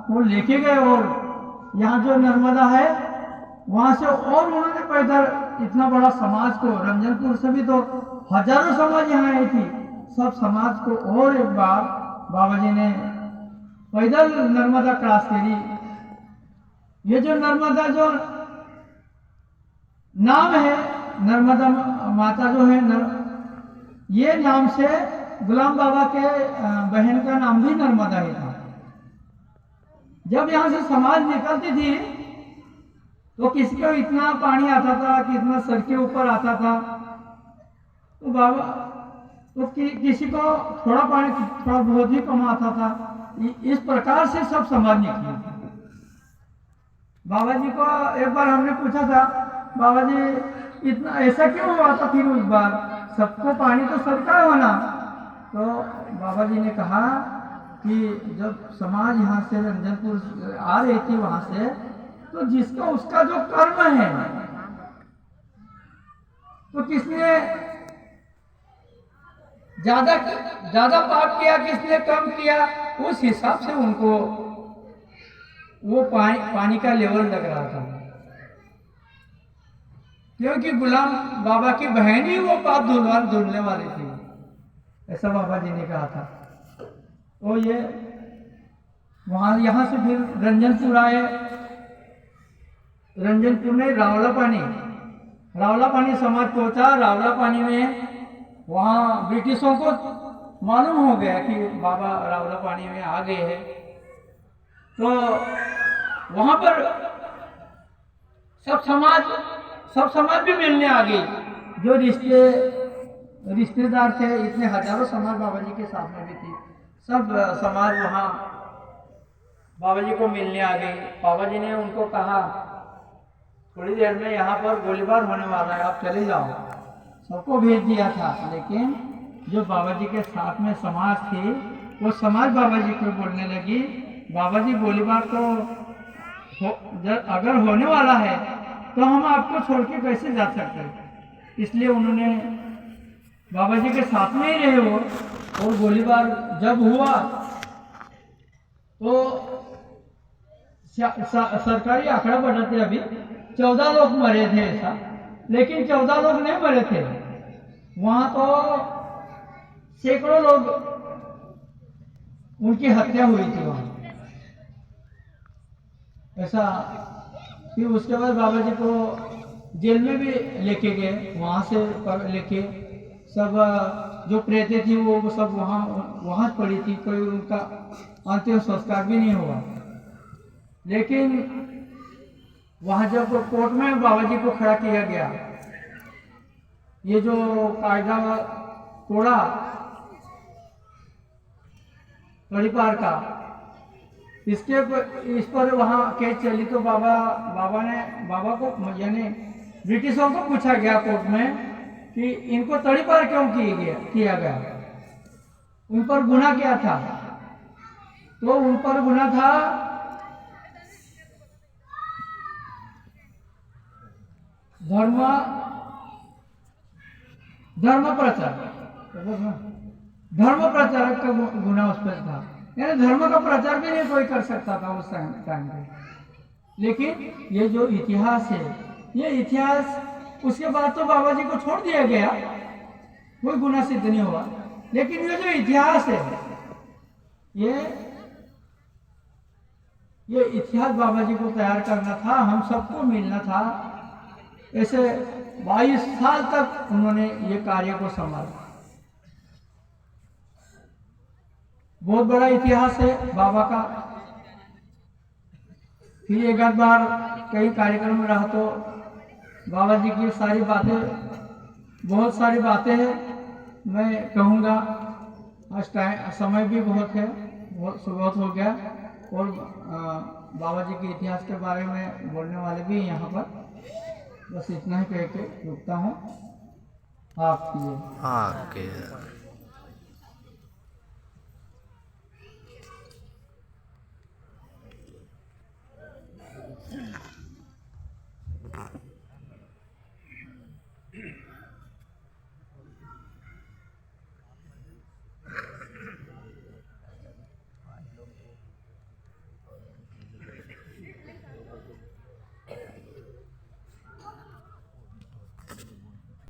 को लेके गए और यहाँ जो नर्मदा है वहां से और उन्होंने पैदल इतना बड़ा समाज को, रंजनपुर से भी तो हजारों समाज यहाँ आई थी, सब समाज को और एक बार बाबा जी ने पैदल नर्मदा क्रॉस करी। ये जो नर्मदा जो नाम है, नर्मदा माता जो है ये नाम से गुलाम बाबा के बहन का नाम भी नर्मदा ही था। जब यहाँ से समाज निकलती थी तो किसी को इतना पानी आता था, कितना सर के ऊपर आता था, तो बाबा तो किसी को थोड़ा पानी थोड़ा बहुत ही कम आता था। इस प्रकार से सब समाज निकले। बाबा जी को एक बार हमने पूछा था, बाबा जी इतना ऐसा क्यों हुआ था फिर उस बार, सबको पानी तो सबका होना। तो बाबा जी ने कहा कि जब समाज यहाँ से रंजनपुर आ रही थी वहां से, तो जिसका उसका जो कर्म है, तो किसने ज्यादा पाप किया, किसने कम किया, उस हिसाब से उनको वो पानी का लेवल लग रहा था। क्योंकि गुलाम बाबा की बहन ही वो पाप धुलने वाली थी, ऐसा बाबा जी ने कहा था। तो ये वहां यहाँ से फिर रंजनपुर आए। रंजनपुर में रावला पानी समाज पहुंचा। रावला पानी में वहां ब्रिटिशों को मालूम हो गया कि बाबा रावला पानी में आ गए हैं, तो वहां पर सब समाज भी मिलने आ गई। जो रिश्तेदार थे, इतने हजारों समाज बाबा जी के साथ में भी थी, सब समाज वहां बाबा जी को मिलने आ गई। बाबा जी ने उनको कहा थोड़ी देर में यहाँ पर गोलीबार होने वाला है, आप चले जाओ, सबको भेज दिया था। लेकिन जो बाबा जी के साथ में समाज थी, वो समाज बाबा जी को बोलने लगी, बाबा जी गोलीबार तो अगर होने वाला है तो हम आपको छोड़ के कैसे जा सकते हैं। इसलिए उन्होंने बाबा जी के साथ में ही रहे वो। और गोलीबार जब हुआ तो सरकारी आंकड़ा बताते अभी 14 लोग मरे थे ऐसा, लेकिन 14 लोग नहीं मरे थे, वहां तो सैकड़ों लोग उनकी हत्या हुई थी वहां ऐसा। फिर उसके बाद बाबा जी को जेल में भी लेके गए, वहां से लेके सब जो प्रेतें थी वो सब वहां पड़ी थी, कोई उनका अंतिम संस्कार भी नहीं हुआ। लेकिन वहां जब कोर्ट में बाबा जी को खड़ा किया गया, ये जो कायदा तोड़ा तड़ीपार का, इस पर वहां केस चली, तो बाबा को यानी ब्रिटिशों को पूछा गया कोर्ट में कि इनको तड़ीपार क्यों किया गया, उन पर गुनाह क्या था। तो उन पर गुनाह था धर्म प्रचारक का गुनाह उस पर था, यानी धर्म का प्रचार भी नहीं कोई कर सकता था उस टाइम पे। लेकिन ये जो इतिहास है, ये इतिहास उसके बाद तो बाबा जी को छोड़ दिया गया, कोई गुनाह सिद्ध नहीं हुआ। लेकिन ये जो इतिहास है, ये इतिहास बाबा जी को तैयार करना था, हम सबको मिलना था। ऐसे 22 साल तक उन्होंने ये कार्य को संभाला। बहुत बड़ा इतिहास है बाबा का। फिर एक आध बार कई कार्यक्रम में रहा तो बाबा जी की बहुत सारी बातें हैं, मैं कहूँगा। आज समय भी बहुत है, बहुत हो गया, और बाबा जी के इतिहास के बारे में बोलने वाले भी यहाँ पर। बस इतना ही कह के रुकता हूँ। आपके